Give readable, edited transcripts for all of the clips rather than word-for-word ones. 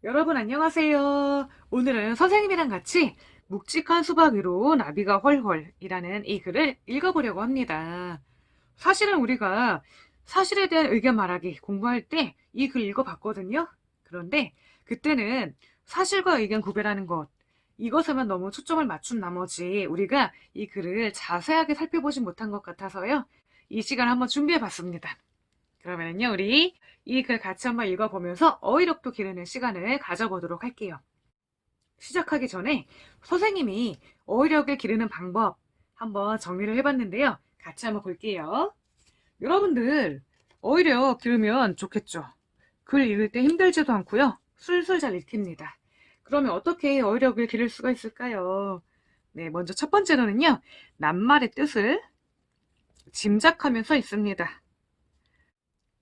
여러분 안녕하세요. 오늘은 선생님이랑 같이 묵직한 수박 위로 나비가 훨훨이라는 이 글을 읽어보려고 합니다. 사실은 우리가 사실에 대한 의견 말하기 공부할 때 이 글 읽어봤거든요. 그런데 그때는 사실과 의견 구별하는 것, 이것에만 너무 초점을 맞춘 나머지 우리가 이 글을 자세하게 살펴보지 못한 것 같아서요. 이 시간 한번 준비해봤습니다. 그러면요, 우리 이 글 같이 한번 읽어보면서 어휘력도 기르는 시간을 가져보도록 할게요. 시작하기 전에 선생님이 어휘력을 기르는 방법 한번 정리를 해봤는데요. 같이 한번 볼게요. 여러분들, 어휘력 기르면 좋겠죠? 글 읽을 때 힘들지도 않고요. 술술 잘 읽힙니다. 그러면 어떻게 어휘력을 기를 수가 있을까요? 네, 먼저 첫 번째로는요. 낱말의 뜻을 짐작하면서 읽습니다.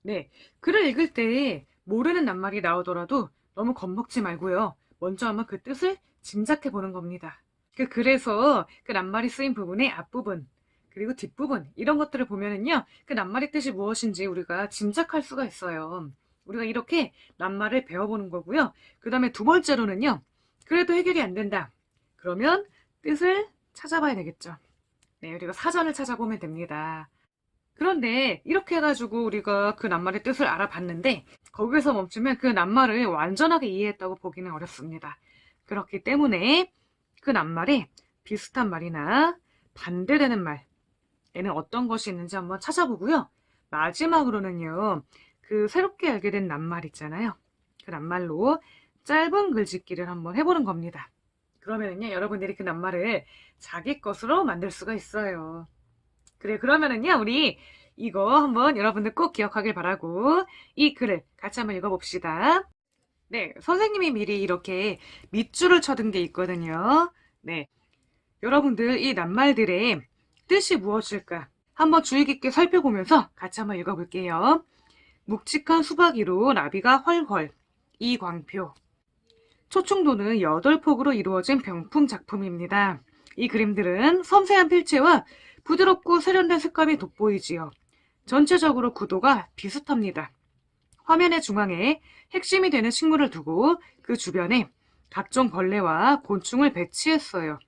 네, 글을 읽을 때 모르는 낱말이 나오더라도 너무 겁먹지 말고요. 먼저 한번 그 뜻을 짐작해 보는 겁니다. 그래서 그 낱말이 쓰인 부분의 앞부분, 그리고 뒷부분, 이런 것들을 보면은요, 그 낱말의 뜻이 무엇인지 우리가 짐작할 수가 있어요. 우리가 이렇게 낱말을 배워보는 거고요. 그 다음에 두 번째로는요, 그래도 해결이 안 된다. 그러면 뜻을 찾아봐야 되겠죠. 네, 우리가 사전을 찾아보면 됩니다. 그런데 이렇게 해가지고 우리가 그 낱말의 뜻을 알아봤는데 거기서 멈추면 그 낱말을 완전하게 이해했다고 보기는 어렵습니다. 그렇기 때문에 그 낱말에 비슷한 말이나 반대되는 말에는 어떤 것이 있는지 한번 찾아보고요. 마지막으로는요. 그 새롭게 알게 된 낱말 있잖아요. 그 낱말로 짧은 글짓기를 한번 해보는 겁니다. 그러면은요, 여러분들이 그 낱말을 자기 것으로 만들 수가 있어요. 그래, 그러면은요, 우리 이거 한번 여러분들 꼭 기억하길 바라고 이 글을 같이 한번 읽어봅시다. 네, 선생님이 미리 이렇게 밑줄을 쳐둔 게 있거든요. 네, 여러분들 이 낱말들의 뜻이 무엇일까? 한번 주의 깊게 살펴보면서 같이 한번 읽어볼게요. 묵직한 수박이로 나비가 훨훨, 이광표. 초충도는 8폭으로 이루어진 병풍 작품입니다. 이 그림들은 섬세한 필체와 부드럽고 세련된 색감이 돋보이지요. 전체적으로 구도가 비슷합니다. 화면의 중앙에 핵심이 되는 식물을 두고 그 주변에 각종 벌레와 곤충을 배치했어요.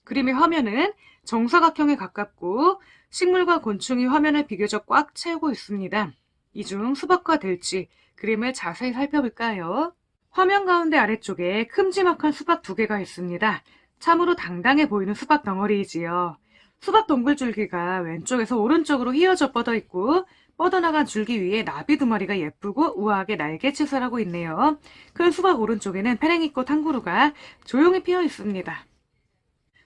그림의 화면은 정사각형에 가깝고 식물과 곤충이 화면을 비교적 꽉 채우고 있습니다. 이 중 수박과 들쥐, 그림을 자세히 살펴볼까요? 화면 가운데 아래쪽에 큼지막한 수박 2개가 있습니다. 참으로 당당해 보이는 수박 덩어리이지요. 수박 동글줄기가 왼쪽에서 오른쪽으로 휘어져 뻗어 있고 뻗어나간 줄기 위에 나비 2마리가 예쁘고 우아하게 날개짓을 하고 있네요. 큰 수박 오른쪽에는 페랭이꽃 한 그루가 조용히 피어 있습니다.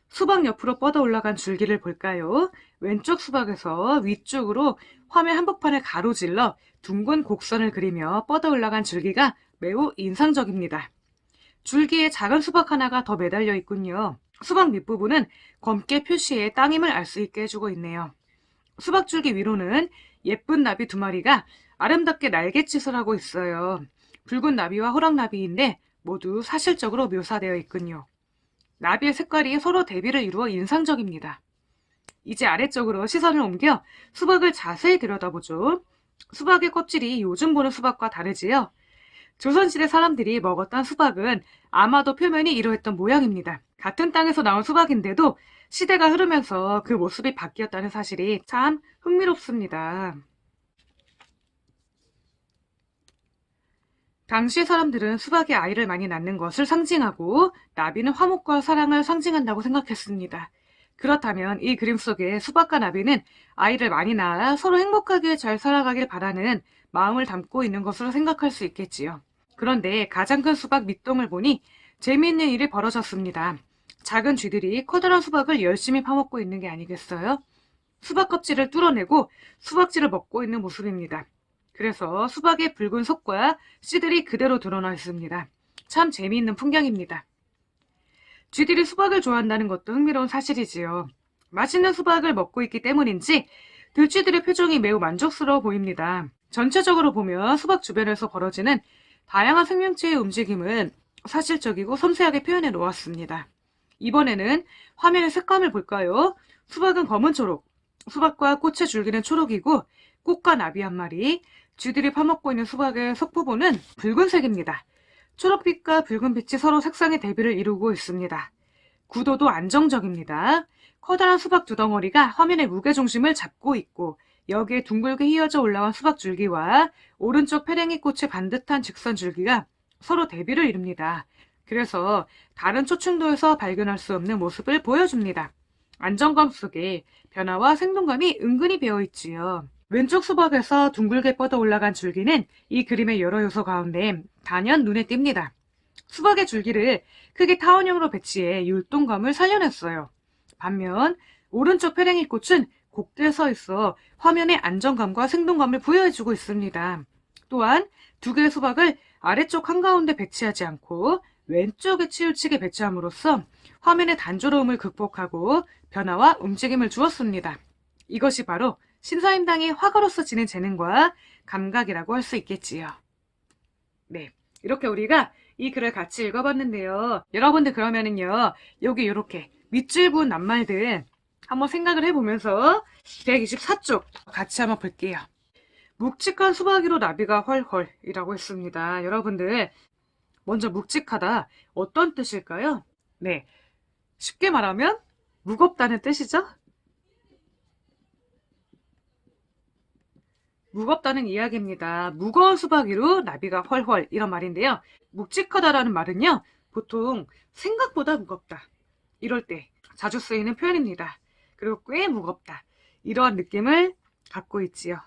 수박 옆으로 뻗어 올라간 줄기를 볼까요? 왼쪽 수박에서 위쪽으로 화면 한복판을 가로질러 둥근 곡선을 그리며 뻗어 올라간 줄기가 매우 인상적입니다. 줄기에 작은 수박 하나가 더 매달려 있군요. 수박 밑부분은 검게 표시해 땅임을 알 수 있게 해주고 있네요. 수박 줄기 위로는 예쁜 나비 2마리가 아름답게 날갯짓을 하고 있어요. 붉은 나비와 호랑나비인데 모두 사실적으로 묘사되어 있군요. 나비의 색깔이 서로 대비를 이루어 인상적입니다. 이제 아래쪽으로 시선을 옮겨 수박을 자세히 들여다보죠. 수박의 껍질이 요즘 보는 수박과 다르지요. 조선시대 사람들이 먹었던 수박은 아마도 표면이 이러했던 모양입니다. 같은 땅에서 나온 수박인데도 시대가 흐르면서 그 모습이 바뀌었다는 사실이 참 흥미롭습니다. 당시 사람들은 수박이 아이를 많이 낳는 것을 상징하고 나비는 화목과 사랑을 상징한다고 생각했습니다. 그렇다면 이 그림 속의 수박과 나비는 아이를 많이 낳아 서로 행복하게 잘 살아가길 바라는 마음을 담고 있는 것으로 생각할 수 있겠지요. 그런데 가장 큰 수박 밑동을 보니 재미있는 일이 벌어졌습니다. 작은 쥐들이 커다란 수박을 열심히 파먹고 있는 게 아니겠어요? 수박 껍질을 뚫어내고 수박지를 먹고 있는 모습입니다. 그래서 수박의 붉은 속과 씨들이 그대로 드러나 있습니다. 참 재미있는 풍경입니다. 쥐들이 수박을 좋아한다는 것도 흥미로운 사실이지요. 맛있는 수박을 먹고 있기 때문인지 들쥐들의 표정이 매우 만족스러워 보입니다. 전체적으로 보면 수박 주변에서 벌어지는 다양한 생명체의 움직임은 사실적이고 섬세하게 표현해 놓았습니다. 이번에는 화면의 색감을 볼까요? 수박은 검은 초록, 수박과 꽃의 줄기는 초록이고 꽃과 나비 1마리, 쥐들이 파먹고 있는 수박의 속부분은 붉은색입니다. 초록빛과 붉은빛이 서로 색상의 대비를 이루고 있습니다. 구도도 안정적입니다. 커다란 수박 두 덩어리가 화면의 무게중심을 잡고 있고 여기에 둥글게 휘어져 올라온 수박 줄기와 오른쪽 페랭이 꽃의 반듯한 직선 줄기가 서로 대비를 이룹니다. 그래서 다른 초충도에서 발견할 수 없는 모습을 보여줍니다. 안정감 속에 변화와 생동감이 은근히 배어있지요. 왼쪽 수박에서 둥글게 뻗어 올라간 줄기는 이 그림의 여러 요소 가운데 단연 눈에 띕니다. 수박의 줄기를 크게 타원형으로 배치해 율동감을 살려냈어요. 반면 오른쪽 페랭이 꽃은 곱게 서 있어 화면에 안정감과 생동감을 부여해주고 있습니다. 또한 두 개의 수박을 아래쪽 한가운데 배치하지 않고 왼쪽에 치우치게 배치함으로써 화면의 단조로움을 극복하고 변화와 움직임을 주었습니다. 이것이 바로 신사임당의 화가로서 지닌 재능과 감각이라고 할 수 있겠지요. 네, 이렇게 우리가 이 글을 같이 읽어봤는데요. 여러분들 그러면은요, 여기 이렇게 밑줄 그은 낱말들 한번 생각을 해보면서 124쪽 같이 한번 볼게요. 묵직한 수박이로 나비가 헐헐이라고 했습니다. 여러분들 먼저 묵직하다 어떤 뜻일까요? 네, 쉽게 말하면 무겁다는 뜻이죠. 무겁다는 이야기입니다. 무거운 수박 위로 나비가 헐헐 이런 말인데요. 묵직하다라는 말은요. 보통 생각보다 무겁다. 이럴 때 자주 쓰이는 표현입니다. 그리고 꽤 무겁다. 이러한 느낌을 갖고 있지요.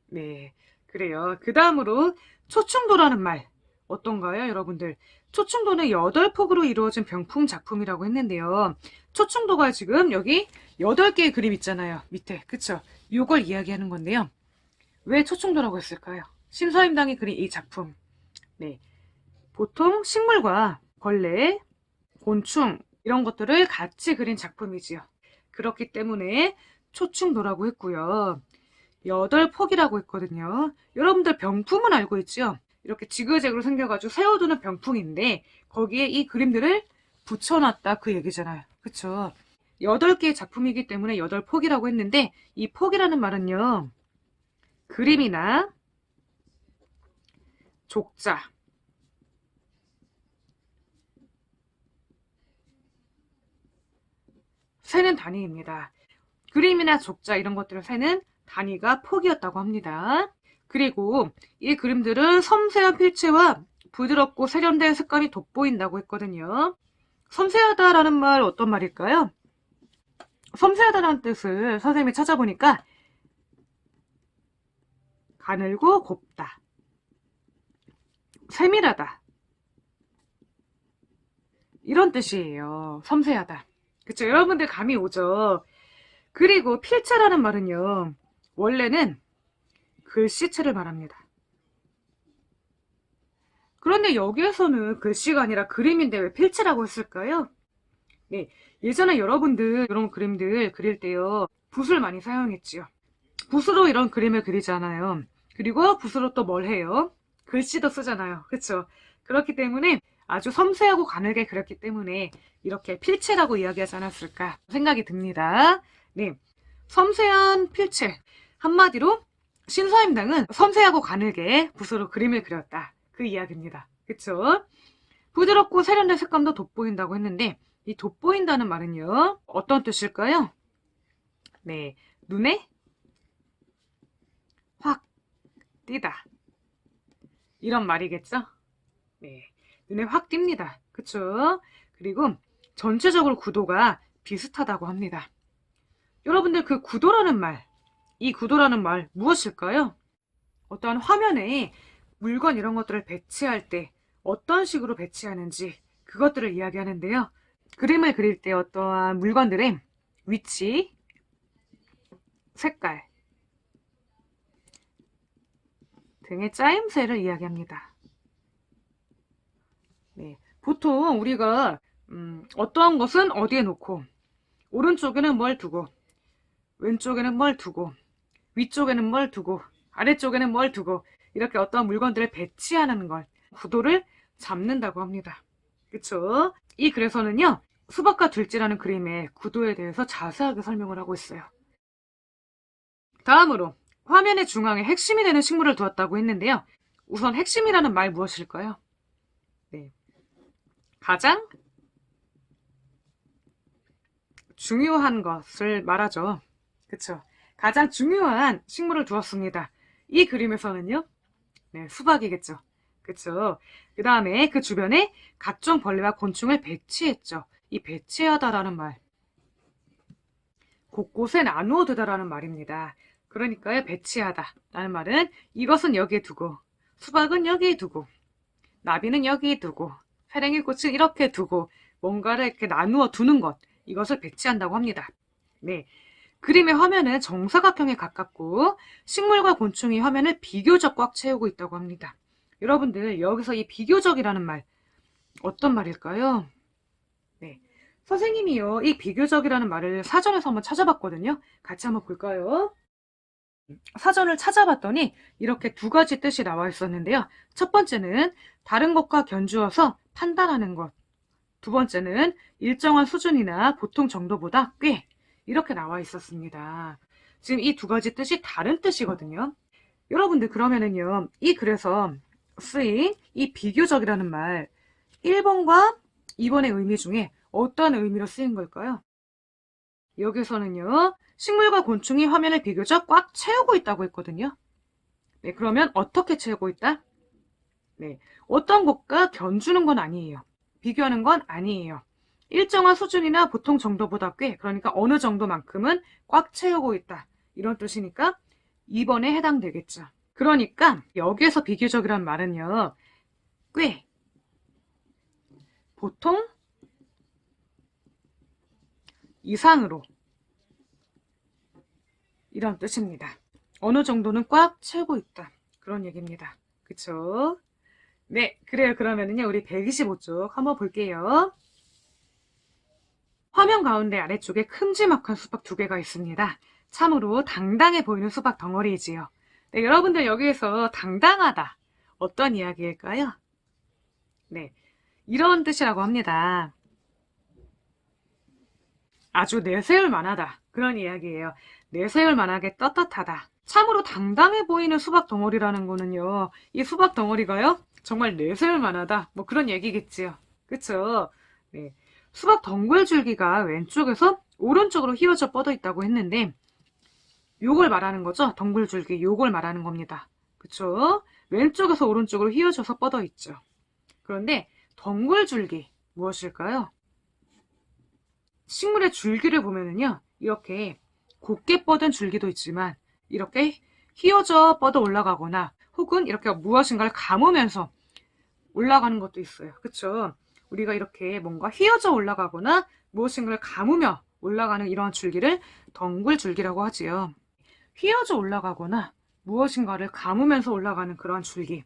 네, 그래요. 그 다음으로 초충도라는 말 어떤가요, 여러분들? 초충도는 8폭으로 이루어진 병풍 작품이라고 했는데요. 초충도가 지금 여기 8개의 그림 있잖아요. 밑에. 그쵸? 요걸 이야기하는 건데요. 왜 초충도라고 했을까요? 신서임당이 그린 이 작품. 네, 보통 식물과 벌레, 곤충 이런 것들을 같이 그린 작품이지요. 그렇기 때문에 초충도라고 했고요. 8폭이라고 했거든요. 여러분들 병풍은 알고 있죠? 이렇게 지그재그로 생겨가지고 세워두는 병풍인데 거기에 이 그림들을 붙여놨다 그 얘기잖아요. 그쵸? 8개의 작품이기 때문에 8폭이라고 했는데 이 폭이라는 말은요. 그림이나 족자, 세는 단위입니다. 그림이나 족자 이런 것들을 세는 단위가 폭이었다고 합니다. 그리고 이 그림들은 섬세한 필체와 부드럽고 세련된 색감이 돋보인다고 했거든요. 섬세하다라는 말 어떤 말일까요? 섬세하다라는 뜻을 선생님이 찾아보니까 가늘고 곱다, 세밀하다 이런 뜻이에요. 섬세하다. 그쵸? 여러분들 감이 오죠? 그리고 필체라는 말은요. 원래는 글씨체를 말합니다. 그런데 여기에서는 글씨가 아니라 그림인데 왜 필체라고 했을까요? 네, 예전에 여러분들 이런 그림들 그릴 때요. 붓을 많이 사용했지요. 붓으로 이런 그림을 그리잖아요. 그리고 붓으로 또 뭘 해요? 글씨도 쓰잖아요. 그쵸? 그렇기 때문에 아주 섬세하고 가늘게 그렸기 때문에 이렇게 필체라고 이야기하지 않았을까 생각이 듭니다. 네, 섬세한 필체. 한마디로 신서임당은 섬세하고 가늘게 붓으로 그림을 그렸다. 그 이야기입니다. 그쵸? 부드럽고 세련된 색감도 돋보인다고 했는데 이 돋보인다는 말은요. 어떤 뜻일까요? 네, 눈에 확 띄다. 이런 말이겠죠? 네, 눈에 확 띕니다. 그쵸? 그리고 전체적으로 구도가 비슷하다고 합니다. 여러분들 그 구도라는 말, 이 구도라는 말 무엇일까요? 어떠한 화면에 물건 이런 것들을 배치할 때 어떤 식으로 배치하는지 그것들을 이야기하는데요. 그림을 그릴 때 어떠한 물건들의 위치, 색깔 등의 짜임새를 이야기합니다. 네, 보통 우리가 어떠한 것은 어디에 놓고 오른쪽에는 뭘 두고 왼쪽에는 뭘 두고 위쪽에는 뭘 두고 아래쪽에는 뭘 두고 이렇게 어떠한 물건들을 배치하는 걸 구도를 잡는다고 합니다. 그쵸? 이 글에서는요. 수박과 둘지라는 그림의 구도에 대해서 자세하게 설명을 하고 있어요. 다음으로 화면의 중앙에 핵심이 되는 식물을 두었다고 했는데요. 우선 핵심이라는 말 무엇일까요? 네. 가장 중요한 것을 말하죠. 그쵸? 가장 중요한 식물을 두었습니다. 이 그림에서는요. 네, 수박이겠죠. 그쵸? 그 다음에 그 주변에 각종 벌레와 곤충을 배치했죠. 이 배치하다라는 말. 곳곳에 나누어 두다라는 말입니다. 그러니까요, 배치하다라는 말은 이것은 여기에 두고, 수박은 여기에 두고, 나비는 여기에 두고, 페랭이꽃은 이렇게 두고, 뭔가를 이렇게 나누어 두는 것, 이것을 배치한다고 합니다. 네. 그림의 화면은 정사각형에 가깝고 식물과 곤충이 화면을 비교적 꽉 채우고 있다고 합니다. 여러분들 여기서 이 비교적이라는 말 어떤 말일까요? 네. 선생님이요. 이 비교적이라는 말을 사전에서 한번 찾아봤거든요. 같이 한번 볼까요? 사전을 찾아봤더니 이렇게 두 가지 뜻이 나와 있었는데요. 첫 번째는 다른 것과 견주어서 판단하는 것. 두 번째는 일정한 수준이나 보통 정도보다 꽤 이렇게 나와 있었습니다. 지금 이 두 가지 뜻이 다른 뜻이거든요. 여러분들 그러면은요. 이 글에서 쓰인 이 비교적이라는 말 1번과 2번의 의미 중에 어떤 의미로 쓰인 걸까요? 여기서는요. 식물과 곤충이 화면을 비교적 꽉 채우고 있다고 했거든요. 네, 그러면 어떻게 채우고 있다? 네, 어떤 것과 견주는 건 아니에요. 비교하는 건 아니에요. 일정한 수준이나 보통 정도보다 꽤, 그러니까 어느 정도만큼은 꽉 채우고 있다. 이런 뜻이니까 2번에 해당되겠죠. 그러니까 여기에서 비교적이란 말은요. 꽤, 보통 이상으로 이런 뜻입니다. 어느 정도는 꽉 채우고 있다. 그런 얘기입니다. 그쵸? 네, 그래요. 그러면은요, 우리 125쪽 한번 볼게요. 화면 가운데 아래쪽에 큼지막한 수박 두 개가 있습니다. 참으로 당당해 보이는 수박 덩어리이지요. 네, 여러분들 여기에서 당당하다. 어떤 이야기일까요? 네, 이런 뜻이라고 합니다. 아주 내세울 만하다. 그런 이야기예요. 내세울 만하게 떳떳하다. 참으로 당당해 보이는 수박 덩어리라는 거는요. 이 수박 덩어리가요. 정말 내세울 만하다. 뭐 그런 얘기겠지요. 그쵸? 네. 수박 덩굴 줄기가 왼쪽에서 오른쪽으로 휘어져 뻗어 있다고 했는데 요걸 말하는 거죠. 덩굴 줄기 요걸 말하는 겁니다. 그쵸? 왼쪽에서 오른쪽으로 휘어져서 뻗어 있죠. 그런데 덩굴 줄기 무엇일까요? 식물의 줄기를 보면은요. 이렇게 곱게 뻗은 줄기도 있지만 이렇게 휘어져 뻗어 올라가거나 혹은 이렇게 무엇인가를 감으면서 올라가는 것도 있어요. 그쵸? 우리가 이렇게 뭔가 휘어져 올라가거나 무엇인가를 감으며 올라가는 이러한 줄기를 덩굴 줄기라고 하지요. 휘어져 올라가거나 무엇인가를 감으면서 올라가는 그런 줄기.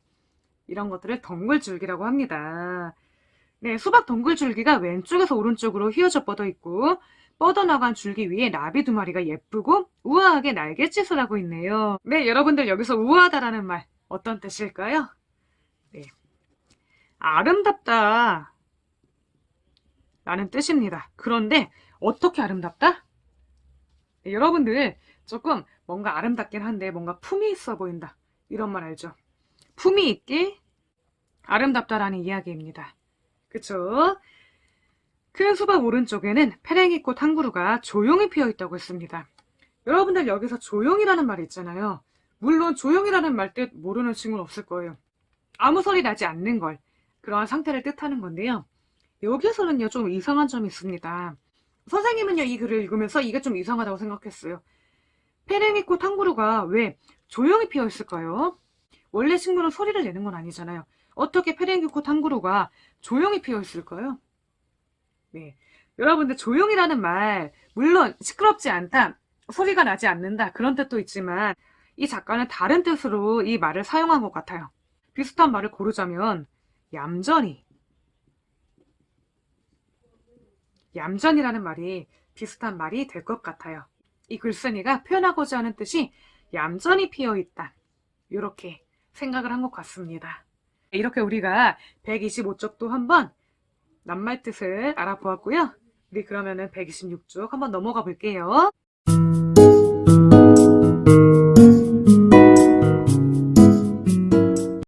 이런 것들을 덩굴 줄기라고 합니다. 네, 수박 덩굴 줄기가 왼쪽에서 오른쪽으로 휘어져 뻗어 있고 뻗어나간 줄기 위에 나비 두 마리가 예쁘고 우아하게 날갯짓을 하고 있네요. 네, 여러분들 여기서 우아하다라는 말 어떤 뜻일까요? 네, 아름답다 라는 뜻입니다. 그런데 어떻게 아름답다? 네, 여러분들 조금 뭔가 아름답긴 한데 뭔가 품이 있어 보인다. 이런 말 알죠? 품이 있게 아름답다라는 이야기입니다. 그쵸? 큰 수박 오른쪽에는 페랭이꽃 한 그루가 조용히 피어 있다고 했습니다. 여러분들 여기서 조용이라는 말이 있잖아요. 물론 조용이라는 말 뜻 모르는 친구는 없을 거예요. 아무 소리 나지 않는 걸 그러한 상태를 뜻하는 건데요. 여기서는요 좀 이상한 점이 있습니다. 선생님은요 이 글을 읽으면서 이게 좀 이상하다고 생각했어요. 페랭이꽃 한 그루가 왜 조용히 피어 있을까요? 원래 식물은 소리를 내는 건 아니잖아요. 어떻게 페랭이꽃 한 그루가 조용히 피어 있을까요? 네. 여러분들 조용이라는 말 물론 시끄럽지 않다, 소리가 나지 않는다 그런 뜻도 있지만 이 작가는 다른 뜻으로 이 말을 사용한 것 같아요. 비슷한 말을 고르자면 얌전히, 얌전이라는 말이 비슷한 말이 될 것 같아요. 이 글쓴이가 표현하고자 하는 뜻이 얌전히 피어있다 이렇게 생각을 한 것 같습니다. 이렇게 우리가 125쪽도 한번 낱말 뜻을 알아보았고요. 우리 그러면은 126쪽 한번 넘어가 볼게요.